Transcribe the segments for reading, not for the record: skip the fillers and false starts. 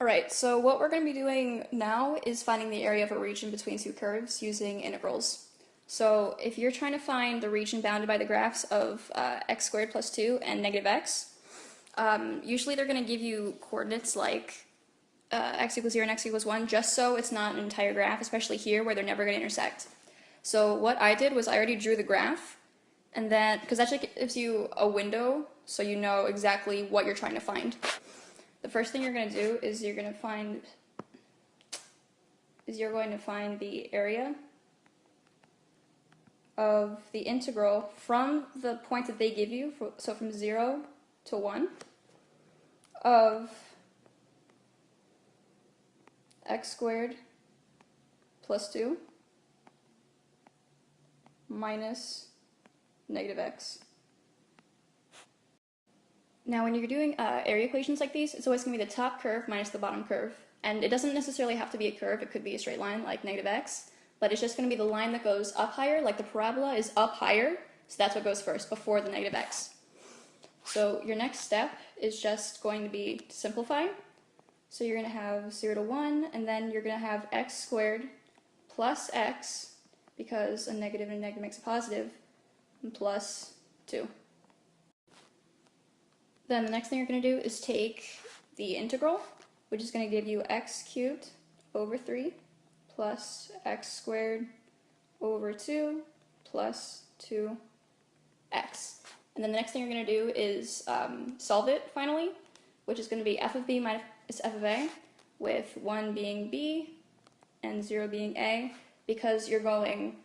Alright, so what we're going to be doing now is finding the area of a region between two curves using integrals. So if you're trying to find the region bounded by the graphs of x squared plus 2 and negative x, usually they're going to give you coordinates like x equals 0 and x equals 1, just so it's not an entire graph, especially here where they're never going to intersect. So what I did was I already drew the graph, and then, because that actually gives you a window so you know exactly what you're trying to find. The first thing you're going to do is you're going to find the area of the integral from the point that they give you, so from 0 to 1, of x squared plus 2 minus negative x. Now when you're doing area equations like these, it's always going to be the top curve minus the bottom curve. And it doesn't necessarily have to be a curve, it could be a straight line like negative x, but it's just going to be the line that goes up higher, like the parabola is up higher, so that's what goes first, before the negative x. So your next step is just going to be to simplify. So you're going to have 0 to 1, and then you're going to have x squared plus x, because a negative and a negative makes a positive, and plus 2. Then the next thing you're going to do is take the integral, which is going to give you x cubed over 3 plus x squared over 2 plus 2x. And then the next thing you're going to do is solve it finally, which is going to be f of b minus f of a, with 1 being b and 0 being a, because you're going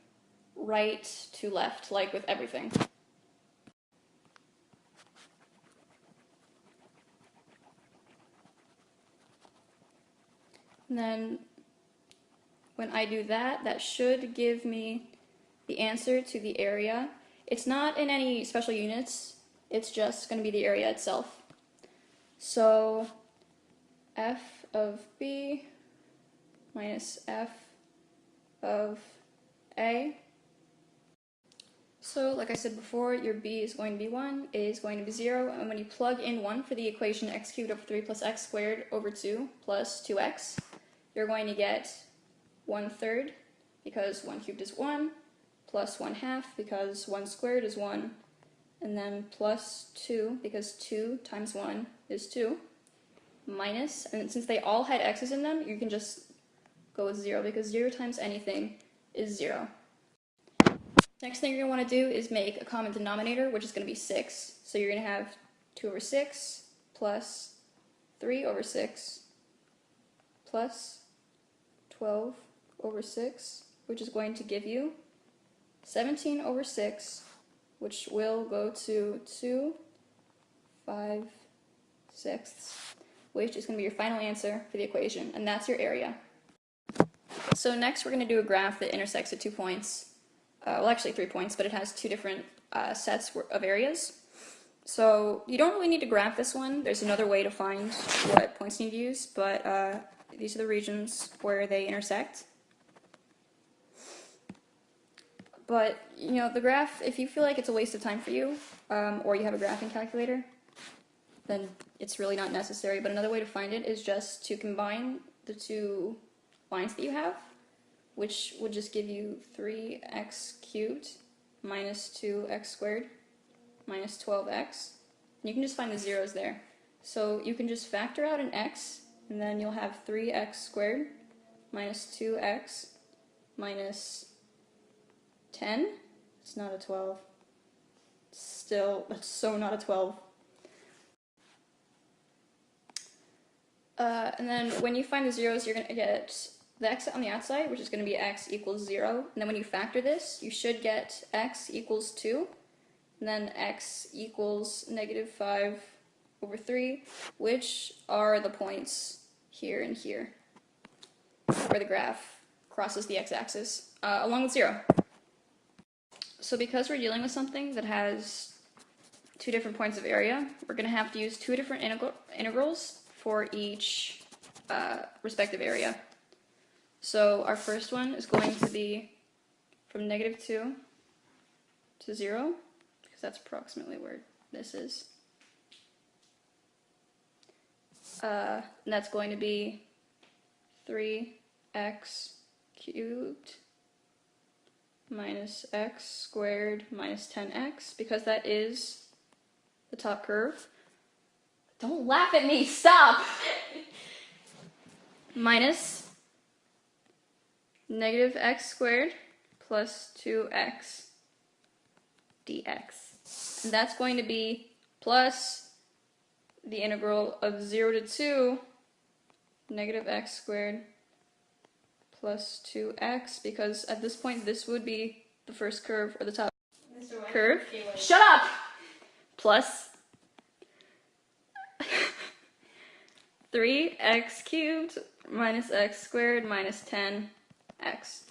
right to left, like with everything. And then when I do that, that should give me the answer to the area. It's not in any special units, it's just going to be the area itself. So f of b minus f of a. So like I said before, your b is going to be 1, a is going to be 0, and when you plug in 1 for the equation x cubed over 3 plus x squared over 2 plus 2x, you're going to get 1/3, because 1 cubed is 1, plus 1/2, because 1 squared is 1, and then plus 2, because 2 times 1 is 2, minus, and since they all had x's in them, you can just go with 0, because 0 times anything is 0. Next thing you're going to want to do is make a common denominator, which is going to be 6. So you're going to have 2 over 6 plus 3 over 6 plus 12 over 6, which is going to give you 17 over 6, which will go to 2 5/6, which is going to be your final answer for the equation, and that's your area. So next we're going to do a graph that intersects at 2 points. Well, actually 3 points, but it has 2 different sets of areas. So you don't really need to graph this one. There's another way to find what points you need to use, but these are the regions where they intersect. But, you know, the graph, if you feel like it's a waste of time for you, or you have a graphing calculator, then it's really not necessary. But another way to find it is just to combine the 2 lines that you have, which would just give you 3x cubed minus 2x squared minus 12x. And you can just find the zeros there. So you can just factor out an x, and then you'll have 3x squared minus 2x minus 10. It's not a 12. Still, that's so not a 12. And then when you find the zeros, you're going to get the x on the outside, which is going to be x equals 0. And then when you factor this, you should get x equals 2. And then x equals negative 5 over 3, which are the points here and here, where the graph crosses the x-axis, along with 0. So because we're dealing with something that has 2 different points of area, we're going to have to use 2 different integrals for each respective area. So our first one is going to be from negative 2 to 0, because that's approximately where this is. And that's going to be 3x cubed minus x squared minus 10x, because that is the top curve. Don't laugh at me, stop! Minus negative x squared plus 2x dx. And that's going to be plus the integral of 0 to 2 negative x squared plus 2x, because at this point this would be the first curve, or the top curve. Shut up! Plus 3x cubed minus x squared minus 10x.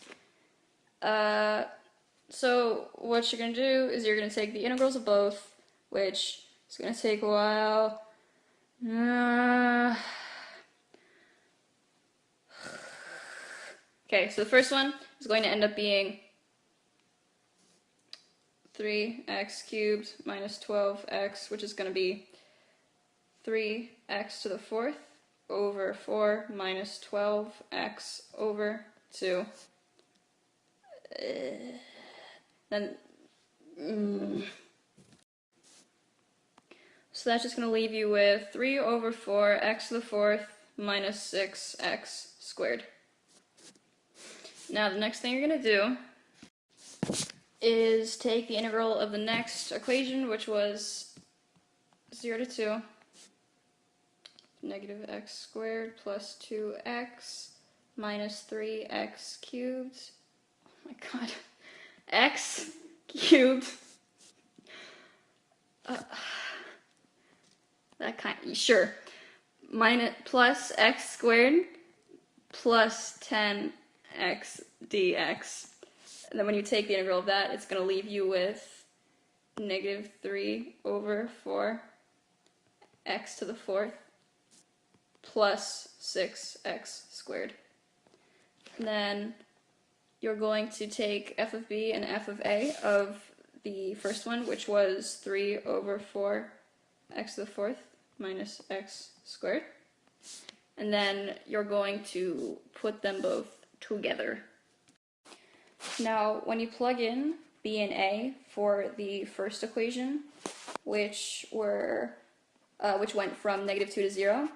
So what you're going to do is you're going to take the integrals of both, which is going to take a while. Okay, so the first one is going to end up being 3x cubed minus 12x, which is going to be 3x to the fourth over 4 minus 12x over 2. So that's just going to leave you with 3 over 4 x to the fourth minus 6x squared. Now the next thing you're going to do is take the integral of the next equation, which was 0 to 2, negative x squared plus 2x minus 3x cubed. Oh my god. X cubed. Sure. Minus plus x squared plus 10x dx. And then when you take the integral of that, it's going to leave you with negative 3 over 4 x to the fourth plus 6x squared. And then you're going to take f of b and f of a of the first one, which was 3 over 4 x to the fourth minus x squared. And then you're going to put them both together. Now, when you plug in b and a for the first equation, which went from negative 2 to 0,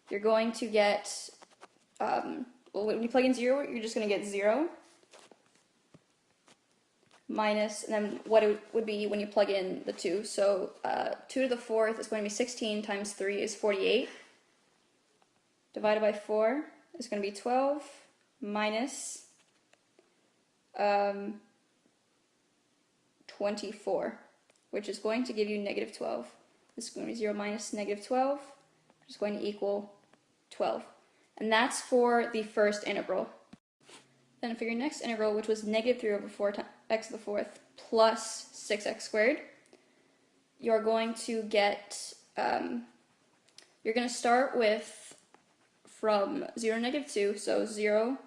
you're going to get, well, when you plug in 0, you're just going to get 0 minus, and then what it would be when you plug in the 2. So 2 to the fourth is going to be 16 times 3 is 48. Divided by 4 is going to be 12 minus 24, which is going to give you negative 12. This is going to be 0 minus negative 12, which is going to equal 12. And that's for the first integral. Then for your next integral, which was negative 3 over 4 x to the fourth plus 6x squared, you're going to get, you're going to start with from 0 to negative 2, so 0,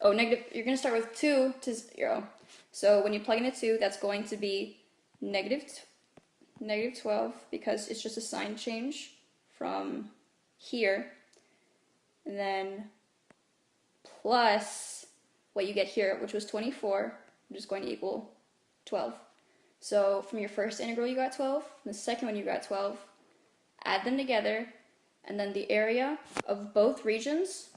you're going to start with 2 to 0. So when you plug in a 2, that's going to be negative 12, because it's just a sign change from here, and then plus what you get here, which was 24, which is going to equal 12. So from your first integral you got 12, and the second one you got 12, add them together, and then the area of both regions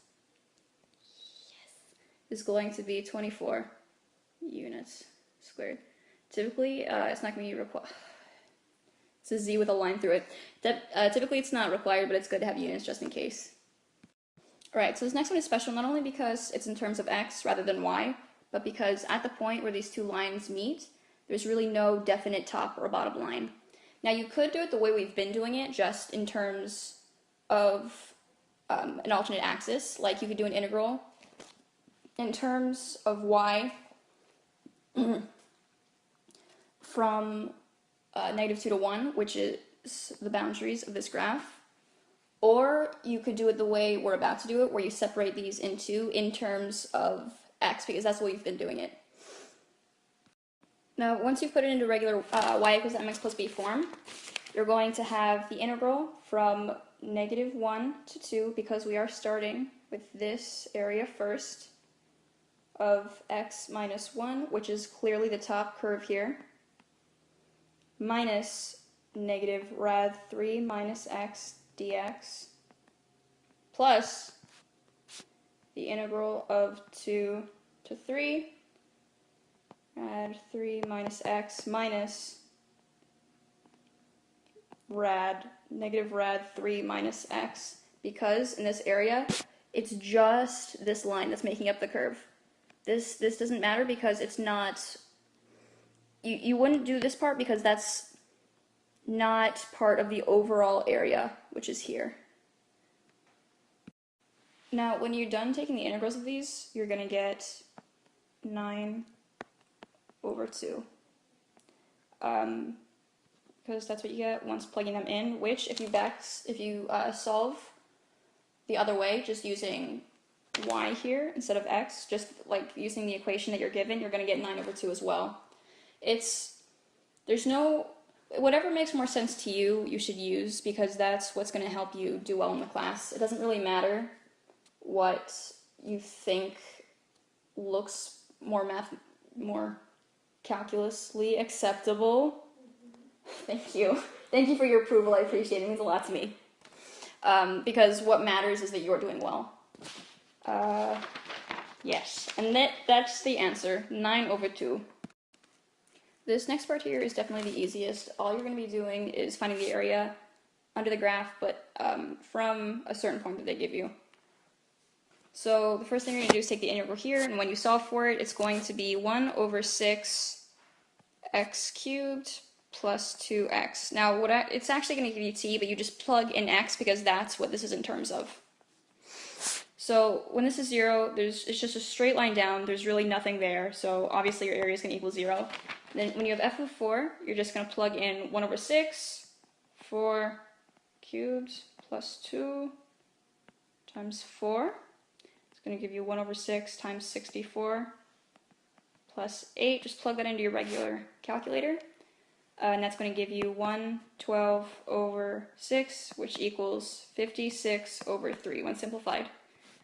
is going to be 24 units squared. Typically, it's not going to be required. It's a z with a line through it. Typically, it's not required, but it's good to have units just in case. Alright, so this next one is special not only because it's in terms of x rather than y, but because at the point where these two lines meet, there's really no definite top or bottom line. Now, you could do it the way we've been doing it, just in terms of an alternate axis. Like, you could do an integral in terms of y from negative 2 to 1, which is the boundaries of this graph. Or you could do it the way we're about to do it, where you separate these into in terms of x, because that's the way you've been doing it. Now, once you put it into regular y equals mx plus b form, you're going to have the integral from -1 to 2, because we are starting with this area first, of x minus 1, which is clearly the top curve here, minus negative rad 3 minus x dx, plus the integral of 2 to 3, rad 3 minus x minus negative rad 3 minus x, because in this area, it's just this line that's making up the curve. This doesn't matter because it's not, you wouldn't do this part because that's not part of the overall area, which is here. Now, when you're done taking the integrals of these, you're going to get 9 over 2. Because that's what you get once plugging them in, which if you solve the other way, just using y here instead of x, just like using the equation that you're given, you're going to get 9 over 2 as well. Whatever makes more sense to you, you should use, because that's what's going to help you do well in the class. It doesn't really matter what you think looks more calculusly acceptable. Thank you. Thank you for your approval. I appreciate it. It means a lot to me. Because what matters is that you're doing well. Yes, and that's the answer, 9 over 2. This next part here is definitely the easiest. All you're going to be doing is finding the area under the graph, but from a certain point that they give you. So the first thing you're going to do is take the integral here, and when you solve for it, it's going to be 1 over 6 x cubed plus 2x. Now, it's actually going to give you t, but you just plug in x because that's what this is in terms of. So when this is 0, it's just a straight line down. There's really nothing there, so obviously your area is going to equal 0. Then when you have f of 4, you're just going to plug in 1 over 6, 4 cubed plus 2 times 4. It's going to give you 1 over 6 times 64 plus 8. Just plug that into your regular calculator. And that's going to give you 112 over 6, which equals 56 over 3 when simplified.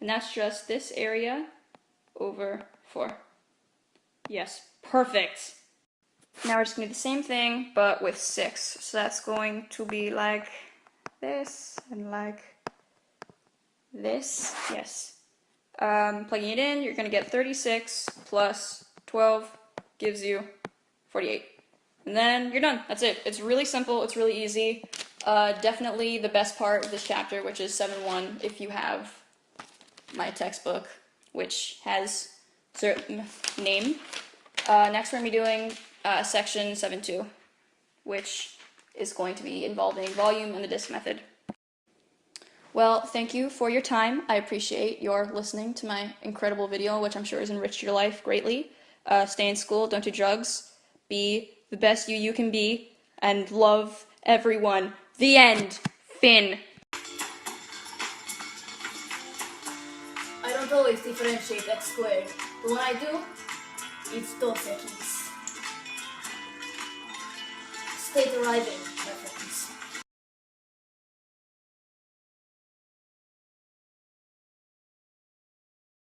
And that's just this area over 4. Yes, perfect. Now we're just going to do the same thing, but with 6. So that's going to be like this and like this. Yes. Plugging it in, you're going to get 36 plus 12 gives you 48. And then you're done. That's it. It's really simple. It's really easy. Definitely the best part of this chapter, which is 7.1, if you have my textbook, which has certain name. Next we're going to be doing section 7.2, which is going to be involving volume and the disk method. Well, thank you for your time. I appreciate your listening to my incredible video, which I'm sure has enriched your life greatly. Stay in school, don't do drugs, be the best you can be, and love everyone. The end. Finn. I don't always differentiate x squared, but when I do, it's Dos Equis. Stay thriving.